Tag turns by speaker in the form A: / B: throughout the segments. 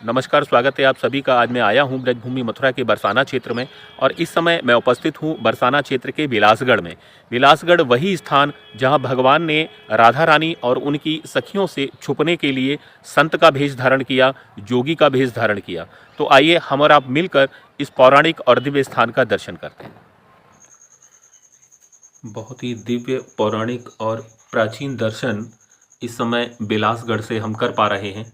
A: नमस्कार, स्वागत है आप सभी का। आज मैं आया हूँ ब्रजभूमि मथुरा के बरसाना क्षेत्र में और इस समय मैं उपस्थित हूँ बरसाना क्षेत्र के विलासगढ़ में। विलासगढ़ वही स्थान जहाँ भगवान ने राधा रानी और उनकी सखियों से छुपने के लिए संत का भेष धारण किया, जोगी का भेष धारण किया। तो आइए हम और आप मिलकर इस पौराणिक और दिव्य स्थान का दर्शन करते हैं। बहुत ही दिव्य, पौराणिक और प्राचीन दर्शन इस समय बिलासगढ़ से हम कर पा रहे हैं।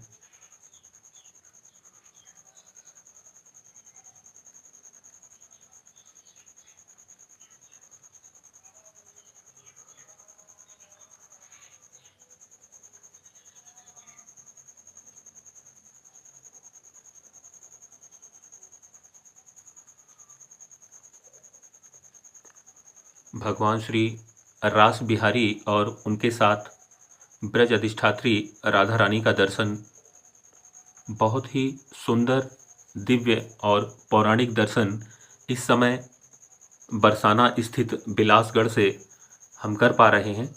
A: भगवान श्री रास बिहारी और उनके साथ ब्रज अधिष्ठात्री राधा रानी का दर्शन बहुत ही सुंदर, दिव्य और पौराणिक दर्शन इस समय बरसाना स्थित बिलासगढ़ से हम कर पा रहे हैं।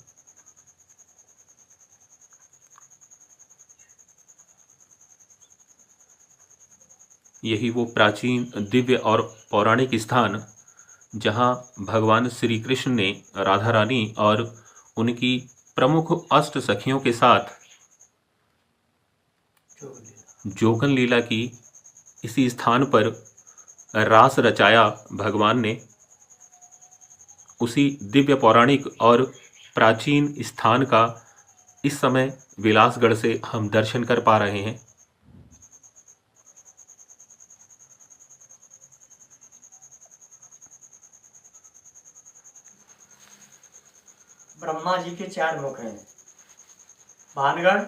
A: यही वो प्राचीन, दिव्य और पौराणिक स्थान जहाँ भगवान श्री कृष्ण ने राधा रानी और उनकी प्रमुख अष्ट सखियों के साथ जोगन लीला की। इसी स्थान पर रास रचाया भगवान ने। उसी दिव्य, पौराणिक और प्राचीन स्थान का इस समय विलासगढ़ से हम दर्शन कर पा रहे हैं।
B: ब्रह्मा जी के 4 मुख हैं। भानगढ़,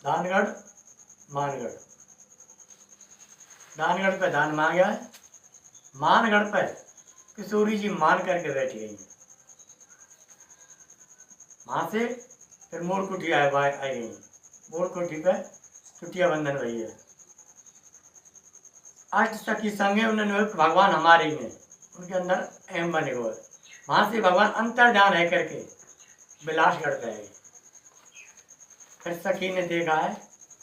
B: दानगढ़, मानगढ़। दानगढ़ पे दान मांगा है, मानगढ़ पे किशोरी जी मान करके बैठी गई है। वहां से फिर मोर कुटी आई गई। मोर कुटी पे चुटिया बंधन हुई है। अष्ट सखी संगे उन्होंने भगवान हमारे ही में उनके अंदर एम बने हुए। वहां से भगवान अंतर्धान है करके बिलासगढ़ पे आए। फिर सखी ने देखा है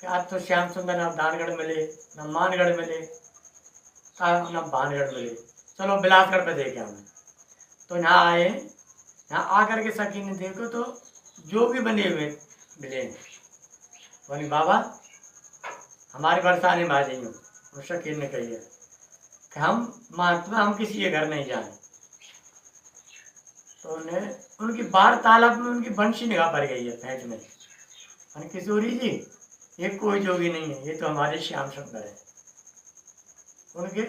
B: कि आज तो श्याम सुंदर न दानगढ़ मिले, न मानगढ़ मिले, न भानगढ़ मिले, चलो बिलासगढ़ पे देखे हमें। तो यहाँ आए। यहाँ आकर के सखी ने देखो तो जोगी बने हुए मिले। बोली बाबा हमारे बरसाने में आ जाइए। और सखी ने कही है कि हम महात्मा, हम किसी के घर नहीं जाए। तो उन्हें उनकी वार्तालाप में उनकी बंशी निगाह पड़ गई है भेंट में। किशोरी जी ये कोई जोगी नहीं है, ये तो हमारे श्याम सुंदर है। उनके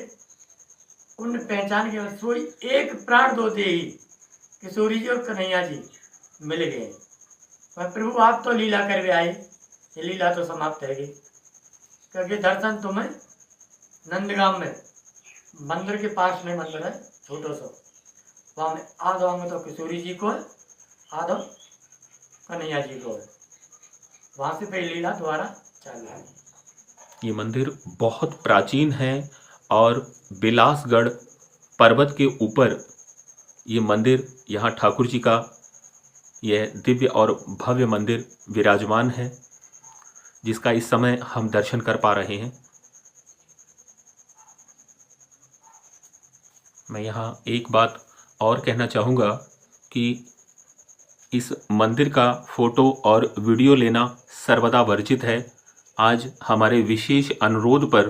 B: उन पहचान के सोई एक प्राण दो दे ही किशोरी जी और कन्हैया जी मिल गए। पर प्रभु आप तो लीला कर आए, ये लीला तो समाप्त है गई। क्योंकि दर्शन तुम्हें नंदगाम में मंदिर के पास में मंदिर है छोटो सा, वहां में आधो में तो किशोरी जी को है, आधो कन्हैया जी को है। वहां से फिर लीला द्वारा चालू है।
A: ये मंदिर बहुत प्राचीन है और बिलासगढ़ पर्वत के ऊपर ये मंदिर, यहाँ ठाकुर जी का यह दिव्य और भव्य मंदिर विराजमान है, जिसका इस समय हम दर्शन कर पा रहे हैं। मैं यहाँ एक बात और कहना चाहूँगा कि इस मंदिर का फोटो और वीडियो लेना सर्वदा वर्जित है। आज हमारे विशेष अनुरोध पर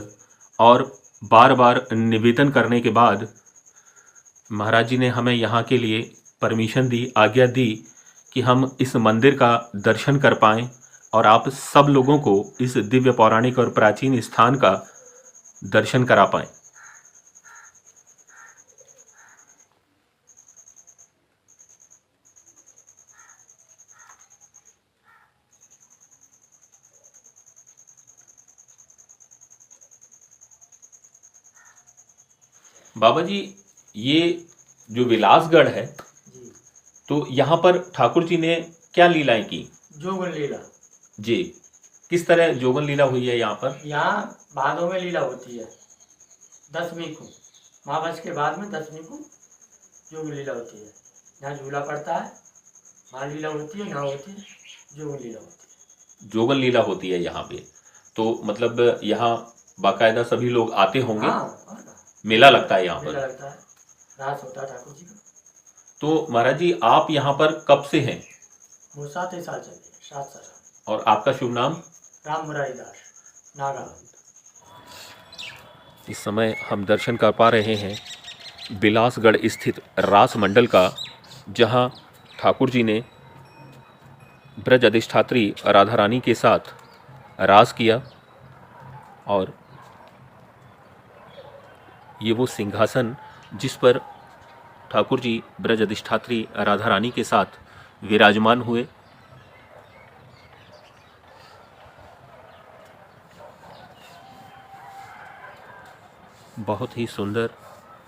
A: और बार बार निवेदन करने के बाद महाराज जी ने हमें यहाँ के लिए परमिशन दी, आज्ञा दी कि हम इस मंदिर का दर्शन कर पाएं और आप सब लोगों को इस दिव्य, पौराणिक और प्राचीन स्थान का दर्शन करा पाएं। बाबा जी, ये जो विलासगढ़ है
B: जी
A: तो यहाँ पर ठाकुर जी ने क्या लीलाएं की?
B: जोगन लीला
A: जी, किस तरह जोगन लीला हुई है यहाँ पर?
B: यहाँ भादों में लीला होती है 10वीं को, महावश के बाद में 10वीं को जोग लीला होती है। यहाँ झूला पड़ता है, वहाँ लीला होती है, यहाँ होती है जोग लीला होती है।
A: जोगन लीला होती है यहाँ पे। तो मतलब यहाँ बाकायदा सभी लोग आते होंगे,
B: हाँ,
A: मेला लगता है यहाँ
B: मेला
A: पर।
B: लगता है, रास होता है ठाकुर जी का।
A: तो महाराज जी आप यहाँ पर कब से हैं
B: वो 7 साल चले गए, 7 साल।
A: और आपका शुभ नाम?
B: राम मुरारी दास नागा।
A: इस समय हम दर्शन कर पा रहे हैं बिलासगढ़ स्थित रास मंडल का, जहाँ ठाकुर जी ने ब्रज अधिष्ठात्री राधा रानी के साथ रास किया। और ये वो सिंहासन जिस पर ठाकुर जी ब्रज अधिष्ठात्री राधा रानी के साथ विराजमान हुए। बहुत ही सुंदर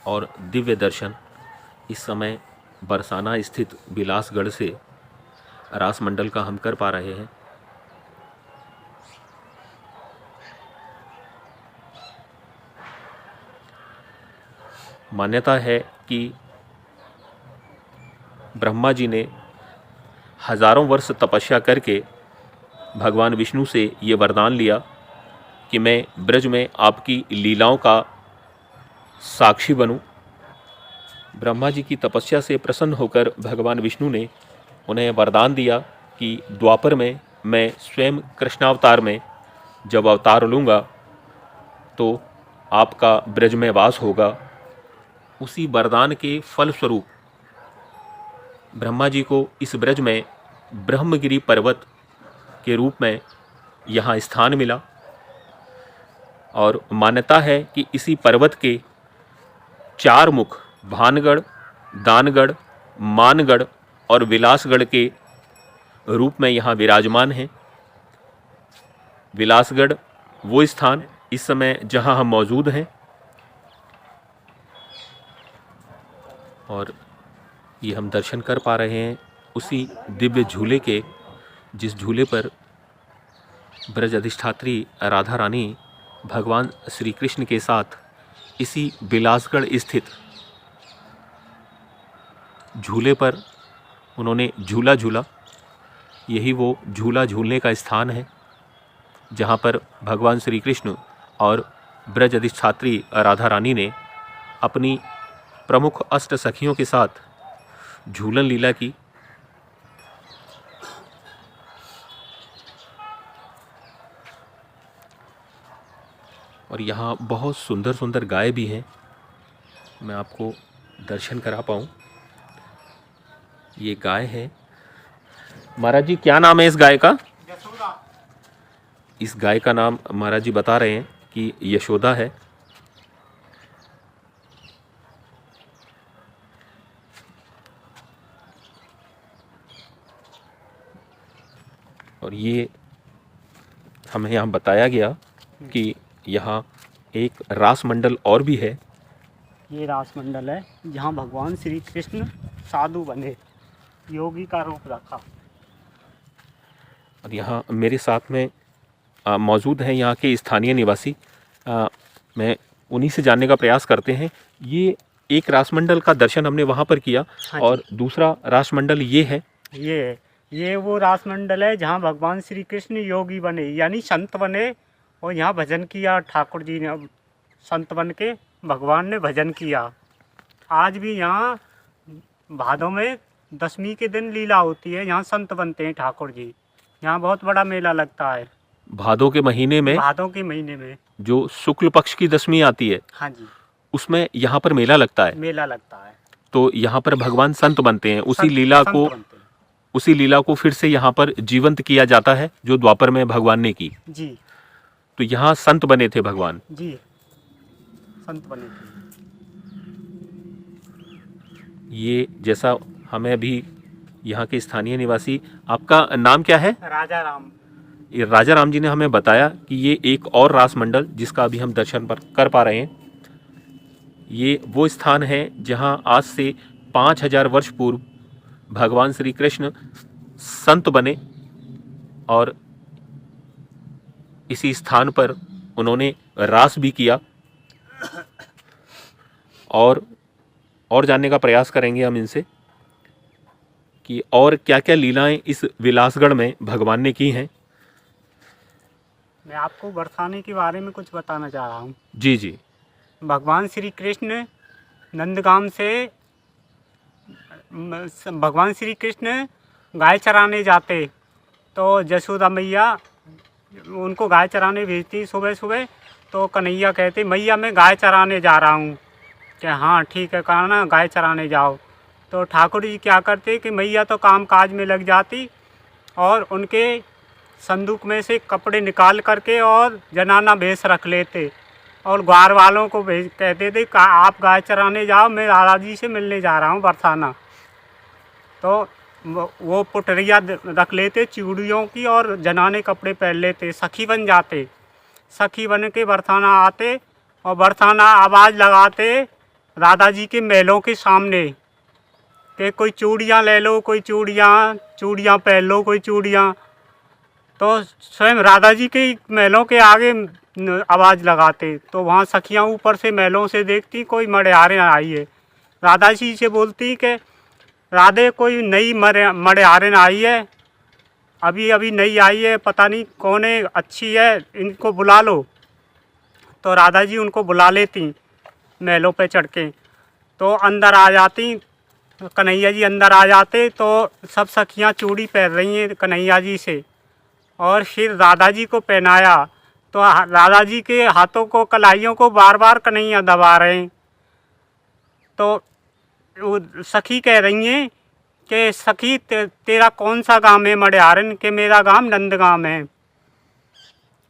A: और दिव्य दर्शन इस समय बरसाना स्थित बिलासगढ़ से रास मंडल का हम कर पा रहे हैं। मान्यता है कि ब्रह्मा जी ने हजारों वर्ष तपस्या करके भगवान विष्णु से ये वरदान लिया कि मैं ब्रज में आपकी लीलाओं का साक्षी बनूं। ब्रह्मा जी की तपस्या से प्रसन्न होकर भगवान विष्णु ने उन्हें वरदान दिया कि द्वापर में मैं स्वयं कृष्णावतार में जब अवतार लूँगा तो आपका ब्रज में वास होगा। उसी वरदान के फलस्वरूप ब्रह्मा जी को इस ब्रज में ब्रह्मगिरि पर्वत के रूप में यहाँ स्थान मिला। और मान्यता है कि इसी पर्वत के 4 मुख भानगढ़, दानगढ़, मानगढ़ और विलासगढ़ के रूप में यहाँ विराजमान हैं। विलासगढ़ वो स्थान इस समय जहाँ हम मौजूद हैं। और ये हम दर्शन कर पा रहे हैं उसी दिव्य झूले के, जिस झूले पर ब्रज अधिष्ठात्री राधा रानी भगवान श्री कृष्ण के साथ इसी बिलासगढ़ स्थित झूले पर उन्होंने झूला झूला। यही वो झूला झूलने का स्थान है जहाँ पर भगवान श्री कृष्ण और ब्रज अधिष्ठात्री राधा रानी ने अपनी प्रमुख अष्ट सखियों के साथ झूलन लीला की। और यहाँ बहुत सुंदर सुंदर गाय भी हैं, मैं आपको दर्शन करा पाऊँ। ये गाय है। महाराज जी क्या नाम है इस गाय का? इस गाय का नाम महाराज जी बता रहे हैं कि यशोदा है। और ये हमें यहाँ बताया गया कि यहाँ एक रास मंडल और भी है।
C: ये रास मंडल है जहाँ भगवान श्री कृष्ण साधु बने, योगी का रूप रखा।
A: और यहाँ मेरे साथ में मौजूद हैं यहाँ के स्थानीय निवासी। मैं उन्हीं से जानने का प्रयास करते हैं। ये एक रासमंडल का दर्शन हमने वहाँ पर किया।
C: हाँ
A: और दूसरा रासमंडल ये है।
C: ये वो रास मंडल है जहाँ भगवान श्री कृष्ण योगी बने यानी संत बने और यहाँ भजन किया। ठाकुर जी ने संत बन के भगवान ने भजन किया। आज भी यहाँ भादों में 10वीं के दिन लीला होती है, यहाँ संत बनते हैं ठाकुर जी। यहाँ बहुत बड़ा मेला लगता है
A: भादों के महीने में,
C: भादों के महीने में
A: जो शुक्ल पक्ष की 10वीं आती है।
C: हाँ जी,
A: उसमें यहाँ पर मेला लगता है।
C: मेला लगता है
A: तो यहाँ पर भगवान संत बनते हैं।
C: संत बनते हैं।
A: उसी लीला को फिर से यहाँ पर जीवंत किया जाता है जो द्वापर में भगवान ने की।
C: जी
A: तो यहाँ संत बने थे भगवान।
C: जी, संत बने थे।
A: ये जैसा हमें अभी यहाँ के स्थानीय निवासी, आपका नाम क्या है?
C: राजा राम।
A: ये राजा राम जी ने हमें बताया कि ये एक और रास मंडल जिसका अभी हम दर्शन कर पा रहे हैं, ये वो स्थान है जहाँ आज से 5000 वर्ष पूर्व भगवान श्री कृष्ण संत बने। और इसी स्थान पर उन्होंने रास भी किया। और जानने का प्रयास करेंगे हम इनसे कि और क्या क्या लीलाएं इस विलासगढ़ में भगवान ने की हैं।
C: मैं आपको बरसाने के बारे में कुछ बताना चाह रहा हूँ।
A: जी जी।
C: भगवान श्री कृष्ण नंदगाम से भगवान श्री कृष्ण गाय चराने जाते, तो जसोदा मैया उनको गाय चराने भेजती सुबह सुबह। तो कन्हैया कहते मैया मैं गाय चराने जा रहा हूँ। कि हाँ ठीक है, कहा ना गाय चराने जाओ। तो ठाकुर जी क्या करते कि मैया तो काम काज में लग जाती और उनके संदूक में से कपड़े निकाल करके और जनाना भेष रख लेते और ग्वार वालों को भेज कहते थे आप गाय चराने जाओ, मैं राधा जी से मिलने जा रहा हूँ बरसाना। तो वो पुटरिया रख लेते चूड़ियों की और जनाने कपड़े पहन लेते, सखी बन जाते। सखी बन के बरसाना आते और बरसाना आवाज़ लगाते राधा जी के महलों के सामने कि कोई चूड़ियाँ ले लो, कोई चूड़ियाँ पहन लो, कोई चूड़ियाँ। तो स्वयं राधा जी के महलों के आगे आवाज़ लगाते, तो वहाँ सखियाँ ऊपर से महलों से देखती कोई मड़ियारें आई है। राधा जी से बोलती कि राधे कोई नई मड़ियारें आई है, अभी अभी नई आई है, पता नहीं कौन है, अच्छी है, इनको बुला लो। तो राधा जी उनको बुला लेती महलों पे चढ़ के। तो अंदर आ जाती, कन्हैया जी अंदर आ जाते तो सब सखियाँ चूड़ी पहन रही हैं कन्हैया जी से, और फिर राधा जी को पहनाया। तो राधा जी के हाथों को कलाइयों को बार बार कन्हैया दबा रहे हैं। तो वो सखी कह रही हैं कि सखी तेरा कौन सा गांव है मड़ियारन? के मेरा गांव नंदगाम है।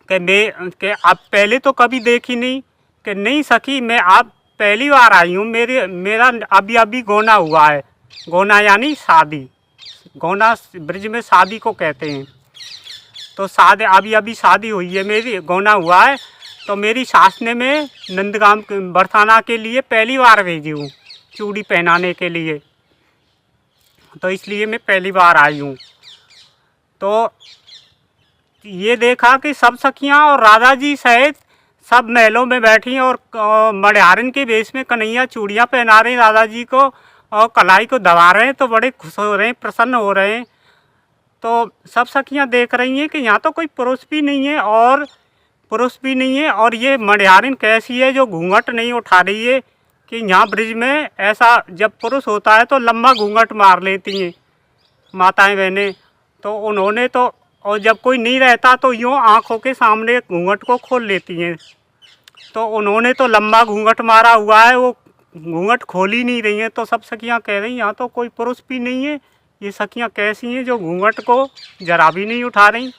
C: कि आप पहले तो कभी देखी नहीं? कि नहीं सखी, मैं आप पहली बार आई हूँ, मेरा अभी अभी गोना हुआ है। गोना यानी शादी, गोना ब्रज में शादी को कहते हैं। तो शादी अभी अभी शादी हुई है, मेरी गोना हुआ है। तो मेरी सास ने मैं नंदगाम बरसाना के लिए पहली बार भेजी हूँ चूड़ी पहनाने के लिए, तो इसलिए मैं पहली बार आई हूँ। तो ये देखा कि सब सखियाँ और राधा जी सहित सब महलों में बैठी और मड़ियारन के वेश में कन्हैया चूड़ियाँ पहना रहे हैं राधा जी को और कलाई को दबा रहे हैं। तो बड़े खुश हो रहे हैं, प्रसन्न हो रहे हैं। तो सब सखियाँ देख रही हैं कि यहाँ तो कोई पुरुष भी नहीं है और ये मड़ियारन कैसी है जो घूंघट नहीं उठा रही है। कि यहाँ ब्रिज में ऐसा जब पुरुष होता है तो लंबा घूंघट मार लेती हैं माताएं बहनें। तो उन्होंने तो, और जब कोई नहीं रहता तो यूँ आँखों के सामने घूंघट को खोल लेती हैं। तो उन्होंने तो लंबा घूंघट मारा हुआ है, वो घूंघट खोल ही नहीं रही हैं। तो सब सखियाँ कह रही हैं यहाँ तो कोई पुरुष भी नहीं है, ये सखियाँ कैसी हैं जो घूंघट को जरा भी नहीं उठा रही।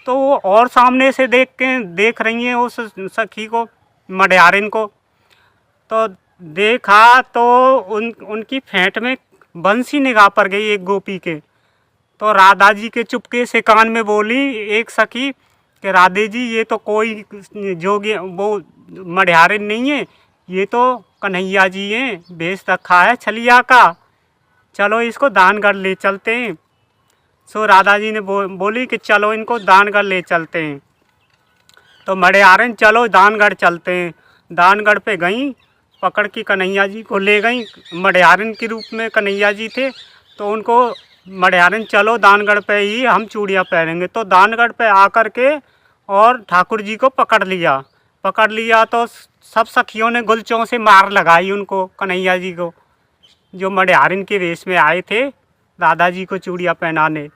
C: तो वो और सामने से देख रही हैं उस सखी को, मड़ियारन को। तो देखा तो उनकी फेंट में बंसी निगाह पर गई एक गोपी के। तो राधा जी के चुपके से कान में बोली एक सखी कि राधे जी ये तो कोई जोगी वो मड़ियारन नहीं है, ये तो कन्हैया जी हैं, भेष रखा है छलिया का, चलो इसको दानगढ़ ले चलते हैं। सो राधा जी ने बोली कि चलो इनको दानगढ़ ले चलते हैं। तो मड़ियारन चलो दानगढ़ चलते हैं। दानगढ़ पे गई, पकड़ के कन्हैया जी को ले गई। मड़ियारन के रूप में कन्हैया जी थे। तो उनको मड़ियारन चलो दानगढ़ पे ही हम चूड़ियाँ पहनेंगे। तो दानगढ़ पे आकर के और ठाकुर जी को पकड़ लिया तो सब सखियों ने गुलचों से मार लगाई उनको, कन्हैया जी को, जो मड़ियारन के वेश में आए थे राधा जी को चूड़ियाँ पहनाने।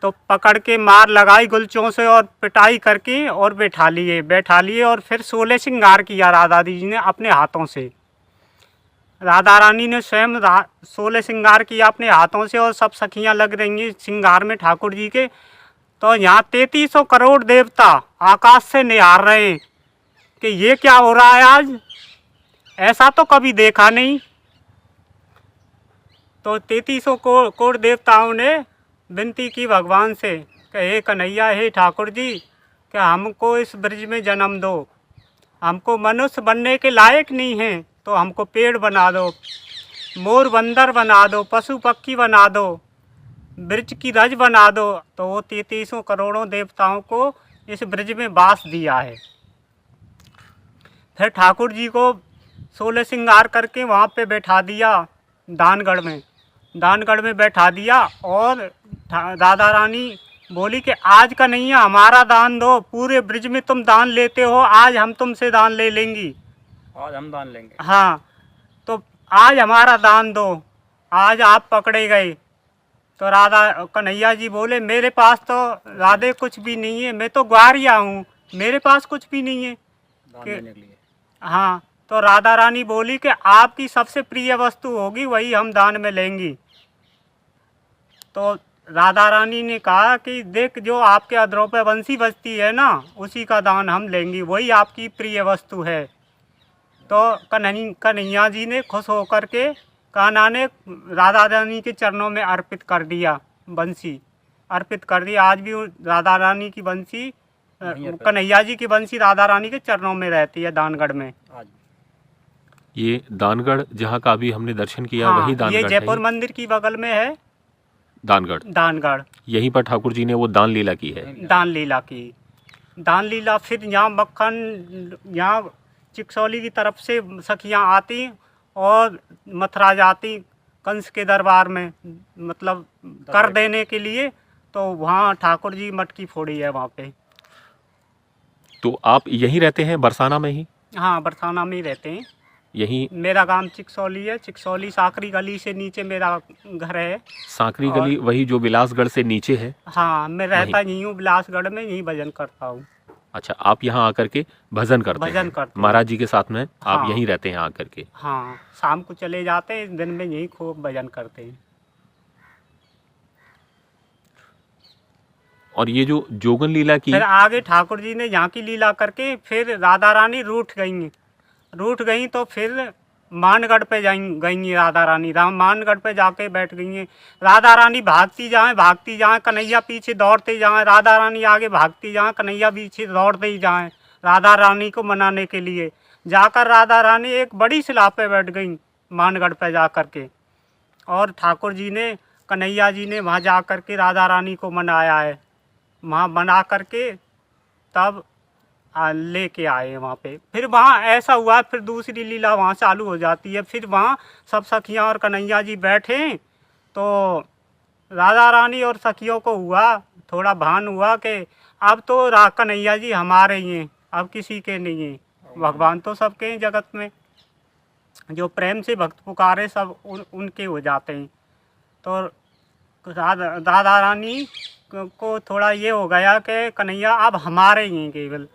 C: तो पकड़ के मार लगाई गुलचों से और पिटाई करके और बैठा लिए और फिर 16 श्रृंगार किया राधा जी ने अपने हाथों से। राधा रानी ने स्वयं 16 श्रृंगार किया अपने हाथों से और सब सखियां लग रही हैं श्रृंगार में ठाकुर जी के। तो यहाँ 3300 करोड़ देवता आकाश से निहार रहे हैं कि ये क्या हो रहा है आज, ऐसा तो कभी देखा नहीं। तो 3300 करोड़ देवताओं ने विनती की भगवान से कि हे कन्हैया, हे ठाकुर जी, कि हमको इस ब्रज में जन्म दो, हमको मनुष्य बनने के लायक नहीं हैं, तो हमको पेड़ बना दो, मोर बंदर बना दो, पशु पक्षी बना दो, ब्रज की रज बना दो। तो वो 3300 करोड़ों देवताओं को इस ब्रज में वास दिया है। फिर ठाकुर जी को 16 श्रृंगार करके वहाँ पे बैठा दिया दानगढ़ में बैठा दिया और राधा रानी बोली कि आज का नहीं है, हमारा दान दो, पूरे ब्रिज में तुम दान लेते हो, आज हम तुमसे दान ले लेंगी,
D: आज हम दान लेंगे।
C: हाँ तो आज हमारा दान दो, आज आप पकड़े गए। तो राधा कन्हैया जी बोले मेरे पास तो राधे कुछ भी नहीं है, मैं तो ग्वारिया हूँ, मेरे पास कुछ भी नहीं है।
D: दान
C: के-
D: देने के लिए।
C: हाँ तो राधा रानी बोली कि आपकी सबसे प्रिय वस्तु होगी वही हम दान में लेंगी। तो राधा रानी ने कहा कि देख जो आपके अधरों पे बंसी बजती है ना, उसी का दान हम लेंगी, वही आपकी प्रिय वस्तु है। तो कन्हैया जी ने खुश होकर के कान्हा ने राधा रानी के चरणों में अर्पित कर दिया, बंसी अर्पित कर दी। आज भी राधा रानी की बंसी
D: वहीं अर्पित।
C: कन्हैया जी की बंसी राधा रानी के चरणों में रहती है दानगढ़ में।
D: आज
A: ये दानगढ़ जहाँ का अभी हमने दर्शन किया
C: हाँ,
A: वही
C: ये
A: दानगढ़ है।
C: जयपुर मंदिर की बगल में है
A: दानगढ़,
C: दानगढ़।
A: यहीं पर ठाकुर जी ने वो दान लीला की है।
C: दान लीला की, दान लीला। फिर यहाँ मक्खन, यहाँ चिकसौली की तरफ से सखियाँ आती और मथुरा जाती कंस के दरबार में, मतलब कर देने के लिए। तो वहाँ ठाकुर जी मटकी फोड़ी है वहाँ पे।
A: तो आप यहीं रहते हैं बरसाना में ही?
C: हाँ बरसाना में ही रहते हैं।
A: यहीं
C: मेरा गांव चिकसौली है, चिकसौली साकरी गली से नीचे मेरा घर है।
A: सांकरी गली, वही जो बिलासगढ़ से नीचे है।
C: हाँ मैं रहता यहीं हूँ बिलासगढ़ में, यहीं भजन करता हूँ।
A: अच्छा, आप यहाँ आकर के भजन करते
C: भजन
A: हैं
C: करते हैं।
A: महाराज जी के साथ में? आप
C: हाँ।
A: यहीं रहते हैं आकर के?
C: हाँ शाम को चले जाते हैं, दिन में यहीं खूब भजन करते हैं।
A: और ये जो जोगन लीला की,
C: फिर आगे ठाकुर जी ने यहाँ की लीला करके फिर राधा रानी रूठ गई तो फिर मानगढ़ पे गई राधा रानी। मानगढ़ पे जाके बैठ गई हैं। राधा रानी भागती जाए, कन्हैया पीछे दौड़ते जाए, राधा रानी आगे भागती जाए, कन्हैया पीछे दौड़ते ही जाए राधा रानी को मनाने के लिए। जाकर राधा रानी एक बड़ी शिला पे बैठ गई मानगढ़ पे जा कर के, और ठाकुर जी ने, कन्हैया जी ने वहाँ जा कर के राधा रानी को मनाया है। वहाँ मना करके तब लेके आए वहाँ पे। फिर वहाँ ऐसा हुआ, फिर दूसरी लीला वहाँ चालू हो जाती है। फिर वहाँ सब सखियाँ और कन्हैया जी बैठे तो राधा रानी और सखियों को हुआ, थोड़ा भान हुआ कि अब तो कन्हैया जी हमारे ही हैं, अब किसी के नहीं हैं। भगवान तो सबके हैं जगत में, जो प्रेम से भक्त पुकारे सब उनके हो जाते हैं। तो राधा रानी को थोड़ा ये हो गया कि कन्हैया अब हमारे ही हैं, केवल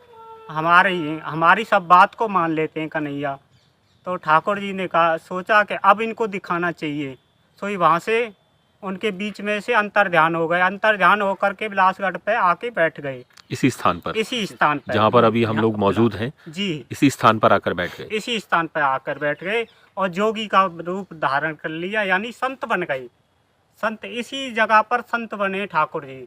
C: हमारे ही हैं, हमारी सब बात को मान लेते हैं कन्हैया। तो ठाकुर जी ने कहा, सोचा कि अब इनको दिखाना चाहिए। तो ही वहाँ से उनके बीच में से अंतर ध्यान हो गए, अंतर ध्यान होकर के बिलासगढ़ पे आके बैठ गए,
A: इसी स्थान पर,
C: इसी स्थान पर
A: जहाँ पर अभी हम लोग मौजूद हैं,
C: जी,
A: इसी स्थान पर आकर बैठ गए।
C: इसी स्थान पर आकर बैठ गए और जोगी का रूप धारण कर लिया, यानी संत बन गए। संत इसी जगह पर संत बने ठाकुर जी।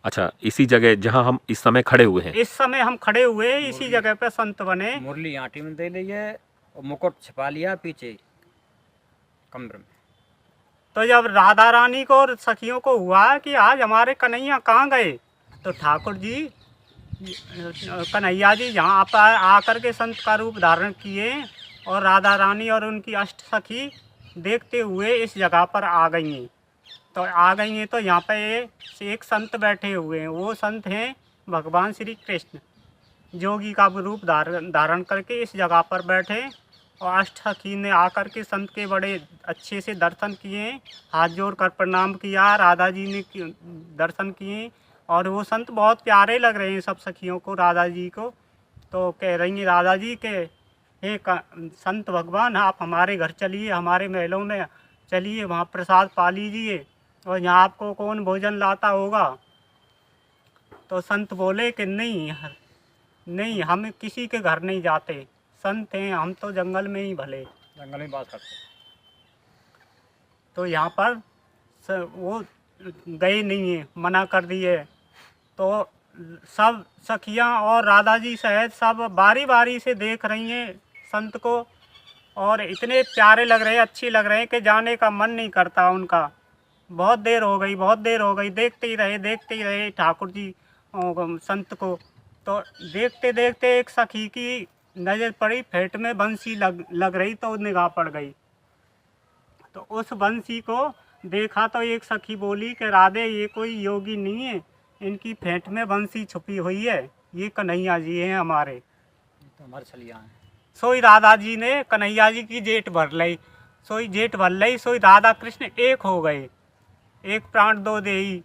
A: अच्छा, इसी जगह जहाँ हम इस समय खड़े हुए हैं?
C: इस समय हम खड़े हुए इसी जगह पे संत बने।
D: मुरली आंटी में दे ली है और मुकुट छिपा लिया पीछे कमर में।
C: तो जब राधा रानी को और सखियों को हुआ कि आज हमारे कन्हैया कहाँ गए, तो ठाकुर जी, कन्हैया जी यहाँ पर आकर के संत का रूप धारण किए और राधा रानी और उनकी अष्ट सखी देखते हुए इस जगह पर आ गई हैं। तो आ गई हैं तो यहाँ पे एक संत बैठे हुए हैं, वो संत हैं भगवान श्री कृष्ण। जोगी का रूप धारण करके इस जगह पर बैठे और अष्ट सखी ने आकर के संत के बड़े अच्छे से दर्शन किए, हाथ जोड़कर प्रणाम किया, राधा जी ने दर्शन किए। और वो संत बहुत प्यारे लग रहे हैं सब सखियों को, राधा जी को। तो कह रही हैं राधा जी के, हे संत भगवान, आप हमारे घर चलिए, हमारे महलों में चलिए, वहाँ प्रसाद पा लीजिए और यहाँ आपको कौन भोजन लाता होगा। तो संत बोले कि नहीं, हम किसी के घर नहीं जाते, संत हैं हम तो जंगल में ही भले,
D: जंगल में बात करते।
C: तो यहाँ पर वो गए नहीं है, मना कर दिए। तो सब सखियाँ और राधा जी सहित सब बारी बारी से देख रही हैं संत को, और इतने प्यारे लग रहे हैं, अच्छे लग रहे हैं कि जाने का मन नहीं करता उनका। बहुत देर हो गई, देखते ही रहे ठाकुर जी संत को। तो देखते देखते एक सखी की नज़र पड़ी, फेंट में बंसी लग रही तो निगाह पड़ गई। तो उस बंसी को देखा तो एक सखी बोली कि राधे, ये कोई योगी नहीं है, इनकी फेंट में बंसी छुपी हुई है। ये कन्हैया जी हैं हमारे।
D: ये तो हमारे छलिया हैं।
C: सोई राधा जी ने कन्हैया जी की जेठ भर लई, सोई जेठ भर लई, सोई राधा कृष्ण एक हो गए, एक प्राण दो देही।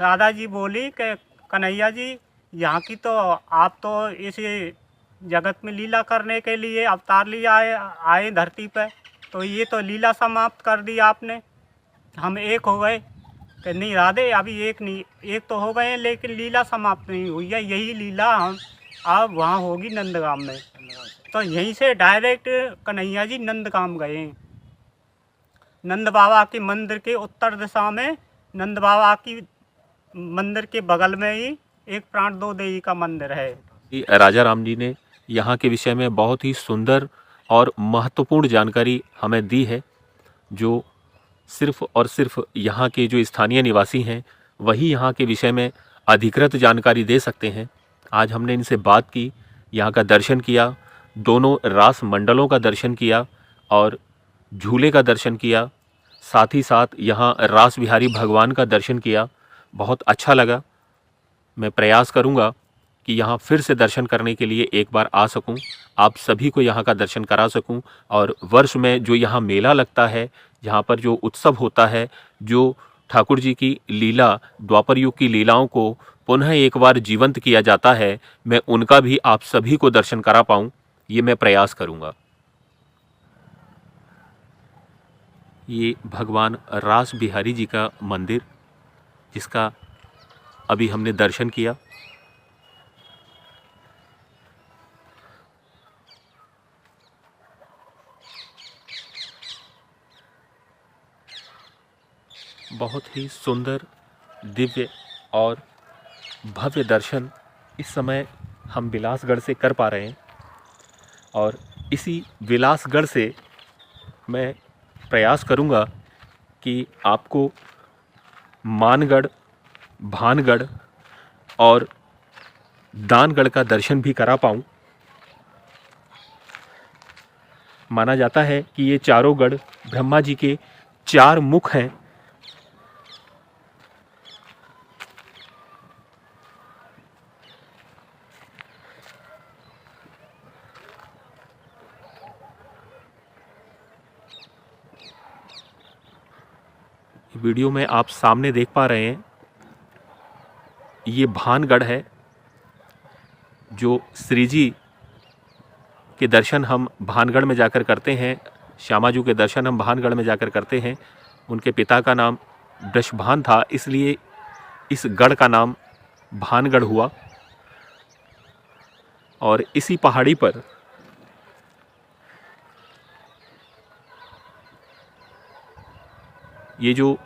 C: राधा जी बोली कि कन्हैया जी, यहाँ की तो आप तो इस जगत में लीला करने के लिए अवतार लिए आए धरती पे, तो ये तो लीला समाप्त कर दी आपने, हम एक हो गए। कि नहीं राधे, अभी एक नहीं, एक तो हो गए हैं लेकिन लीला समाप्त नहीं हुई है। यही लीला हम अब वहाँ होगी नंदगाम में। तो यहीं से डायरेक्ट कन्हैया जी नंदगाम गए। नंद बाबा के मंदिर के उत्तर दिशा में, नंद बाबा की मंदिर के बगल में ही एक प्राण दो देवी का मंदिर है।
A: राजा राम जी ने यहाँ के विषय में बहुत ही सुंदर और महत्वपूर्ण जानकारी हमें दी है, जो सिर्फ और सिर्फ यहाँ के जो स्थानीय निवासी हैं वही यहाँ के विषय में अधिकृत जानकारी दे सकते हैं। आज हमने इनसे बात की, यहाँ का दर्शन किया, दोनों रास मंडलों का दर्शन किया और झूले का दर्शन किया, साथ ही साथ यहाँ रास बिहारी भगवान का दर्शन किया। बहुत अच्छा लगा। मैं प्रयास करूँगा कि यहाँ फिर से दर्शन करने के लिए एक बार आ सकूँ, आप सभी को यहाँ का दर्शन करा सकूँ। और वर्ष में जो यहाँ मेला लगता है, यहाँ पर जो उत्सव होता है, जो ठाकुर जी की लीला, द्वापर युग की लीलाओं को पुनः एक बार जीवंत किया जाता है, मैं उनका भी आप सभी को दर्शन करा पाऊँ, ये मैं प्रयास करूँगा। ये भगवान रास बिहारी जी का मंदिर, जिसका अभी हमने दर्शन किया। बहुत ही सुंदर, दिव्य और भव्य दर्शन इस समय हम विलासगढ़ से कर पा रहे हैं। और इसी विलासगढ़ से मैं प्रयास करूंगा कि आपको मानगढ़, भानगढ़ और दानगढ़ का दर्शन भी करा पाऊं। माना जाता है कि ये चारों गढ़ ब्रह्मा जी के 4 मुख हैं। वीडियो में आप सामने देख पा रहे हैं, ये भानगढ़ है। जो श्री जी के दर्शन हम भानगढ़ में जाकर करते हैं, श्यामाजू के दर्शन हम भानगढ़ में जाकर करते हैं। उनके पिता का नाम वृषभान था, इसलिए इस गढ़ का नाम भानगढ़ हुआ। और इसी पहाड़ी पर ये जो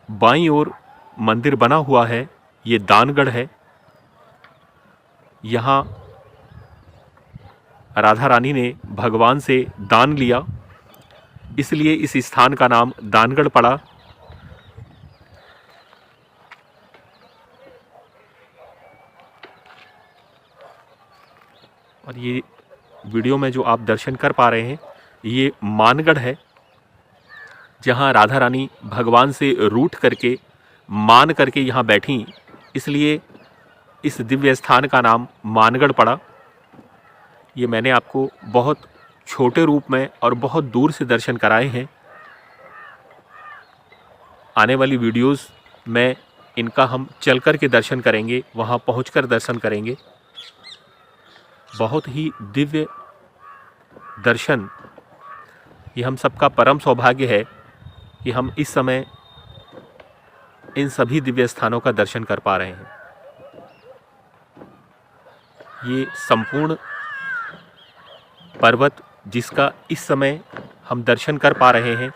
A: बाईं ओर मंदिर बना हुआ है, ये दानगढ़ है। यहाँ राधा रानी ने भगवान से दान लिया, इसलिए इस स्थान का नाम दानगढ़ पड़ा। और ये वीडियो में जो आप दर्शन कर पा रहे हैं, ये मानगढ़ है, जहाँ राधा रानी भगवान से रूठ करके, मान करके यहाँ बैठी, इसलिए इस दिव्य स्थान का नाम मानगढ़ पड़ा। ये मैंने आपको बहुत छोटे रूप में और बहुत दूर से दर्शन कराए हैं। आने वाली वीडियोस में इनका हम चल कर के दर्शन करेंगे, वहाँ पहुँचकर दर्शन करेंगे। बहुत ही दिव्य दर्शन, ये हम सबका परम सौभाग्य है कि हम इस समय इन सभी दिव्य स्थानों का दर्शन कर पा रहे हैं। ये संपूर्ण पर्वत जिसका इस समय हम दर्शन कर पा रहे हैं,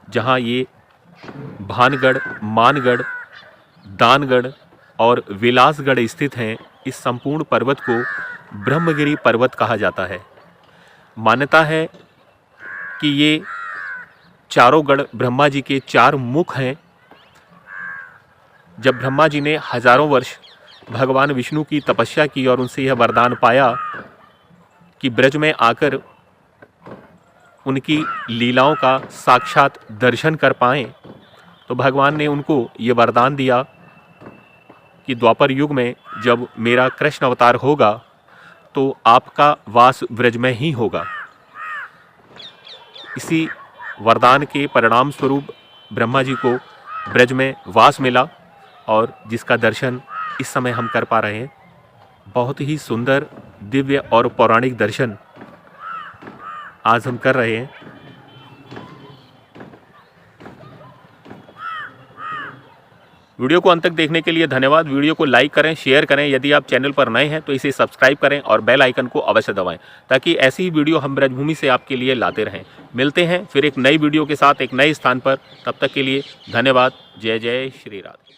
A: जहाँ ये भानगढ़, मानगढ़, दानगढ़ और विलासगढ़ स्थित हैं, इस संपूर्ण पर्वत को ब्रह्मगिरी पर्वत कहा जाता है। मान्यता है कि ये चारों गढ़ ब्रह्मा जी के 4 मुख हैं। जब ब्रह्मा जी ने हजारों वर्ष भगवान विष्णु की तपस्या की और उनसे यह वरदान पाया कि ब्रज में आकर उनकी लीलाओं का साक्षात दर्शन कर पाएं, तो भगवान ने उनको ये वरदान दिया कि द्वापर युग में जब मेरा कृष्ण अवतार होगा तो आपका वास ब्रज में ही होगा। इसी वरदान के परिणाम स्वरूप ब्रह्मा जी को ब्रज में वास मिला और जिसका दर्शन इस समय हम कर पा रहे हैं। बहुत ही सुंदर, दिव्य और पौराणिक दर्शन आज हम कर रहे हैं। वीडियो को अंत तक देखने के लिए धन्यवाद। वीडियो को लाइक करें, शेयर करें। यदि आप चैनल पर नए हैं तो इसे सब्सक्राइब करें और बेल आइकन को अवश्य दबाएं ताकि ऐसी ही वीडियो हम ब्रजभूमि से आपके लिए लाते रहें। मिलते हैं फिर एक नई वीडियो के साथ एक नए स्थान पर। तब तक के लिए धन्यवाद। जय जय श्री राधे।